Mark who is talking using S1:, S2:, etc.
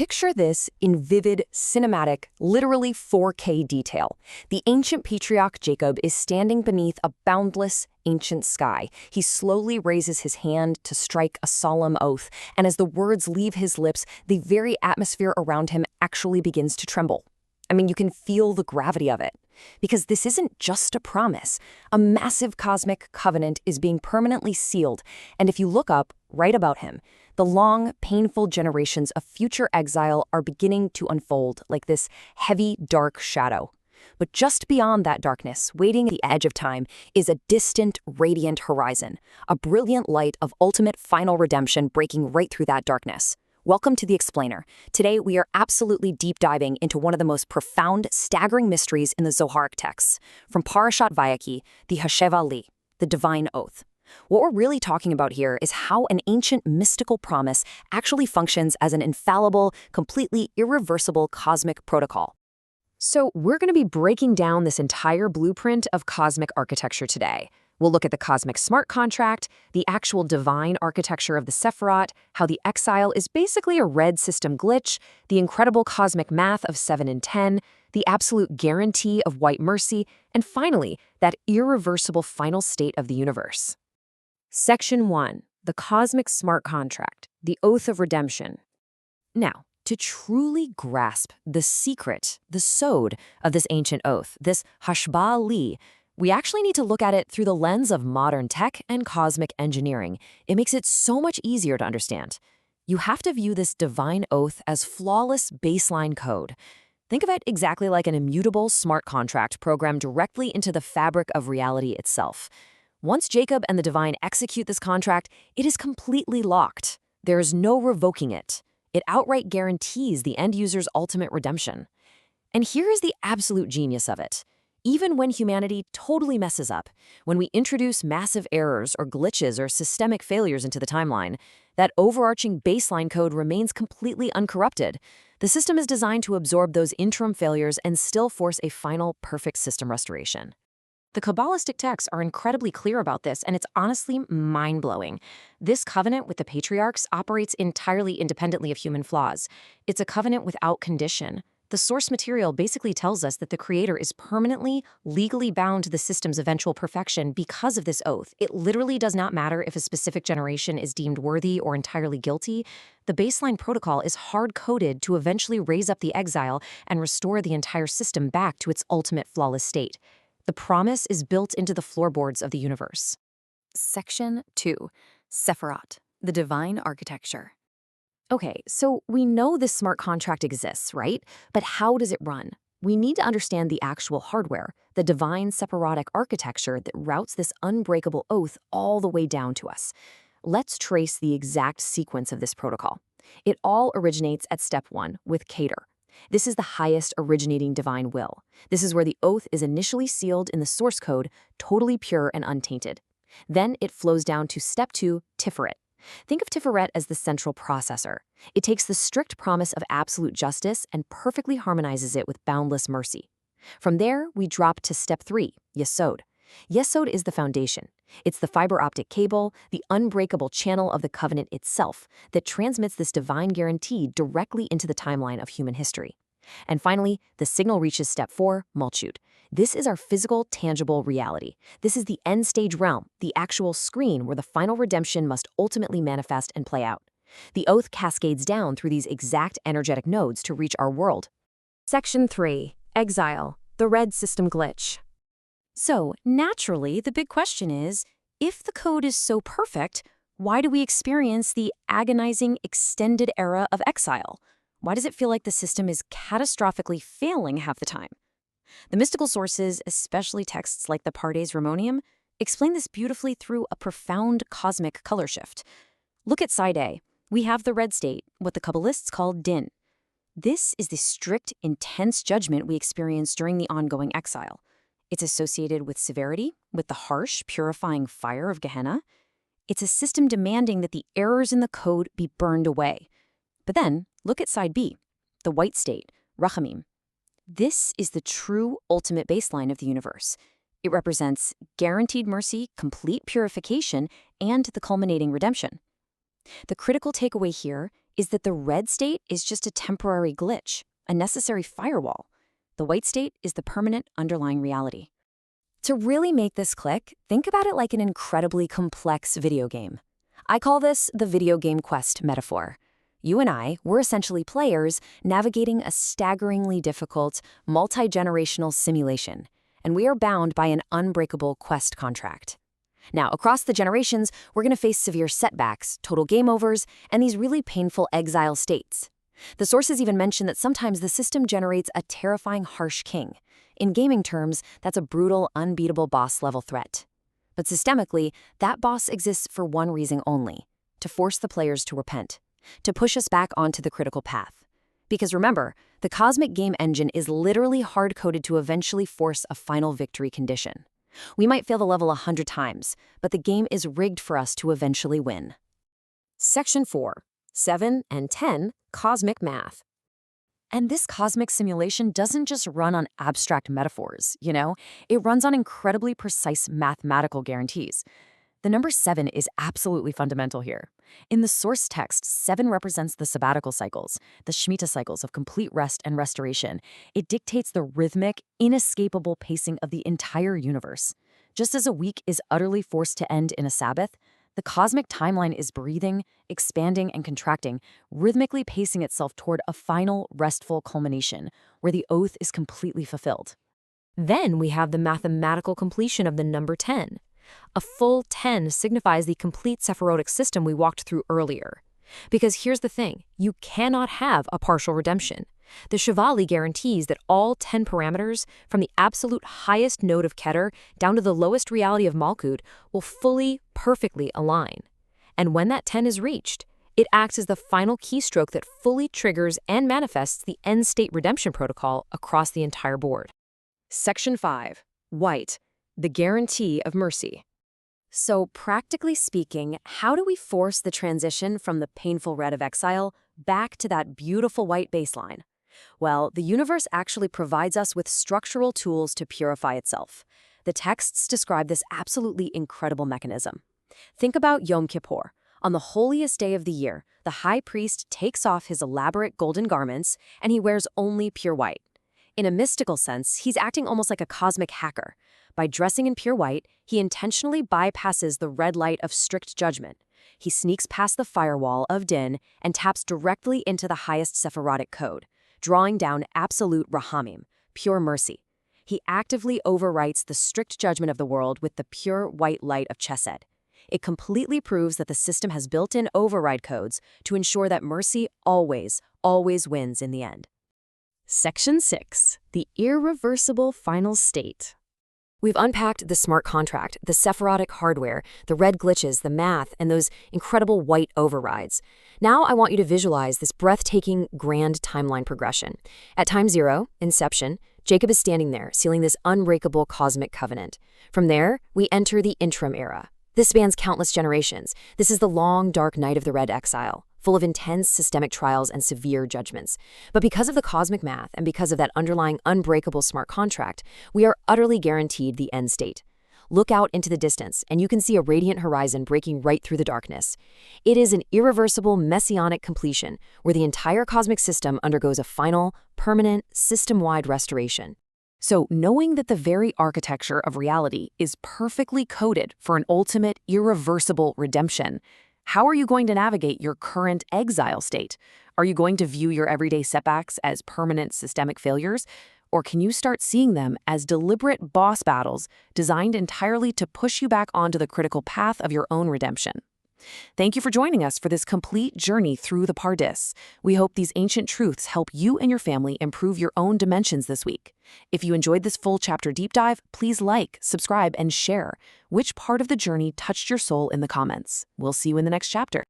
S1: Picture this in vivid, cinematic, literally 4K detail. The ancient patriarch Jacob is standing beneath a boundless, ancient sky. He slowly raises his hand to strike a solemn oath, and as the words leave his lips, the very atmosphere around him actually begins to tremble. I mean, you can feel the gravity of it. Because this isn't just a promise. A massive cosmic covenant is being permanently sealed, and if you look up, right about him, the long, painful generations of future exile are beginning to unfold like this heavy, dark shadow. But just beyond that darkness, waiting at the edge of time, is a distant, radiant horizon, a brilliant light of ultimate final redemption breaking right through that darkness. Welcome to The Explainer. Today, we are absolutely deep diving into one of the most profound, staggering mysteries in the Zohar texts, from Parashat Vayaki, the Hasheva Li, the divine oath. What we're really talking about here is how an ancient mystical promise actually functions as an infallible, completely irreversible cosmic protocol. So we're going to be breaking down this entire blueprint of cosmic architecture today. We'll look at the cosmic smart contract, the actual divine architecture of the Sephirotic, how the Exile is basically a red system glitch, the incredible cosmic math of 7 and 10, the absolute guarantee of white mercy, and finally, that irreversible final state of the universe. Section 1. The Cosmic Smart Contract, the Oath of Redemption. Now, to truly grasp the secret, the Yesod of this ancient oath, this Hasheva Li, we actually need to look at it through the lens of modern tech and cosmic engineering. It makes it so much easier to understand. You have to view this divine oath as flawless baseline code. Think of it exactly like an immutable smart contract programmed directly into the fabric of reality itself. Once Jacob and the divine execute this contract, it is completely locked. There is no revoking it. It outright guarantees the end user's ultimate redemption. And here is the absolute genius of it. Even when humanity totally messes up, when we introduce massive errors or glitches or systemic failures into the timeline, that overarching baseline code remains completely uncorrupted. The system is designed to absorb those interim failures and still force a final, perfect system restoration. The Kabbalistic texts are incredibly clear about this, and it's honestly mind-blowing. This covenant with the patriarchs operates entirely independently of human flaws. It's a covenant without condition. The source material basically tells us that the Creator is permanently, legally bound to the system's eventual perfection because of this oath. It literally does not matter if a specific generation is deemed worthy or entirely guilty. The baseline protocol is hard-coded to eventually raise up the exile and restore the entire system back to its ultimate flawless state. The promise is built into the floorboards of the universe. Section 2. Sephirotic, the divine architecture. Okay, so we know this smart contract exists, right? But how does it run? We need to understand the actual hardware, the divine Sephirotic architecture that routes this unbreakable oath all the way down to us. Let's trace the exact sequence of this protocol. It all originates at step 1 with Keter. This is the highest originating divine will. This is where the oath is initially sealed in the source code, totally pure and untainted. Then it flows down to step 2, Tiferet. Think of Tiferet as the central processor. It takes the strict promise of absolute justice and perfectly harmonizes it with boundless mercy. From there, we drop to step 3, Yesod. Yesod is the foundation. It's the fiber optic cable, the unbreakable channel of the covenant itself, that transmits this divine guarantee directly into the timeline of human history. And finally, the signal reaches step 4, Malchut. This is our physical, tangible reality. This is the end-stage realm, the actual screen where the final redemption must ultimately manifest and play out. The oath cascades down through these exact energetic nodes to reach our world. Section 3. Exile, the red system glitch. So, naturally, the big question is, if the code is so perfect, why do we experience the agonizing extended era of exile? Why does it feel like the system is catastrophically failing half the time? The mystical sources, especially texts like the Pardes Ramonium, explain this beautifully through a profound cosmic color shift. Look at side A. We have the red state, what the Kabbalists call din. This is the strict, intense judgment we experience during the ongoing exile. It's associated with severity, with the harsh, purifying fire of Gehenna. It's a system demanding that the errors in the code be burned away. But then, look at side B, the white state, Rachamim. This is the true ultimate baseline of the universe. It represents guaranteed mercy, complete purification, and the culminating redemption. The critical takeaway here is that the red state is just a temporary glitch, a necessary firewall. The white state is the permanent underlying reality. To really make this click, think about it like an incredibly complex video game. I call this the video game quest metaphor. You and I, we're essentially players navigating a staggeringly difficult, multi-generational simulation, and we are bound by an unbreakable quest contract. Now, across the generations, we're going to face severe setbacks, total game overs, and these really painful exile states. The sources even mention that sometimes the system generates a terrifying, harsh king. In gaming terms, that's a brutal, unbeatable boss-level threat. But systemically, that boss exists for one reason only: to force the players to repent, to push us back onto the critical path. Because remember, the cosmic game engine is literally hard-coded to eventually force a final victory condition. We might fail the level 100 times, but the game is rigged for us to eventually win. Section 4. 7 and 10. Cosmic Math. And this cosmic simulation doesn't just run on abstract metaphors, it runs on incredibly precise mathematical guarantees. The number 7 is absolutely fundamental here. In the source text, 7 represents the sabbatical cycles, the Shemitah cycles of complete rest and restoration. It dictates the rhythmic, inescapable pacing of the entire universe. Just as a week is utterly forced to end in a Sabbath, the cosmic timeline is breathing, expanding, and contracting, rhythmically pacing itself toward a final, restful culmination, where the oath is completely fulfilled. Then we have the mathematical completion of the number 10. A full 10 signifies the complete Sephirotic system we walked through earlier. Because here's the thing, you cannot have a partial redemption. The Hasheva Li guarantees that all 10 parameters, from the absolute highest node of Keter down to the lowest reality of Malchut, will fully, perfectly align. And when that 10 is reached, it acts as the final keystroke that fully triggers and manifests the end-state redemption protocol across the entire board. Section 5. White. The guarantee of mercy. So, practically speaking, how do we force the transition from the painful red of exile back to that beautiful white baseline? Well, the universe actually provides us with structural tools to purify itself. The texts describe this absolutely incredible mechanism. Think about Yom Kippur. On the holiest day of the year, the high priest takes off his elaborate golden garments and he wears only pure white. In a mystical sense, he's acting almost like a cosmic hacker. By dressing in pure white, he intentionally bypasses the red light of strict judgment. He sneaks past the firewall of Din and taps directly into the highest Sephirotic code, drawing down absolute rahamim, pure mercy. He actively overwrites the strict judgment of the world with the pure white light of Chesed. It completely proves that the system has built-in override codes to ensure that mercy always, always wins in the end. Section 6. The irreversible final state. We've unpacked the smart contract, the Sephirotic hardware, the red glitches, the math, and those incredible white overrides. Now I want you to visualize this breathtaking, grand timeline progression. At time 0, inception, Jacob is standing there, sealing this unbreakable cosmic covenant. From there, we enter the interim era. This spans countless generations. This is the long, dark night of the red exile, full of intense systemic trials and severe judgments. But because of the cosmic math and because of that underlying unbreakable smart contract, we are utterly guaranteed the end state. Look out into the distance, and you can see a radiant horizon breaking right through the darkness. It is an irreversible messianic completion where the entire cosmic system undergoes a final, permanent, system-wide restoration. So, knowing that the very architecture of reality is perfectly coded for an ultimate, irreversible redemption, how are you going to navigate your current exile state? Are you going to view your everyday setbacks as permanent systemic failures? Or can you start seeing them as deliberate boss battles designed entirely to push you back onto the critical path of your own redemption? Thank you for joining us for this complete journey through the Pardis. We hope these ancient truths help you and your family improve your own dimensions this week. If you enjoyed this full chapter deep dive, please like, subscribe, and share. Which part of the journey touched your soul in the comments? We'll see you in the next chapter.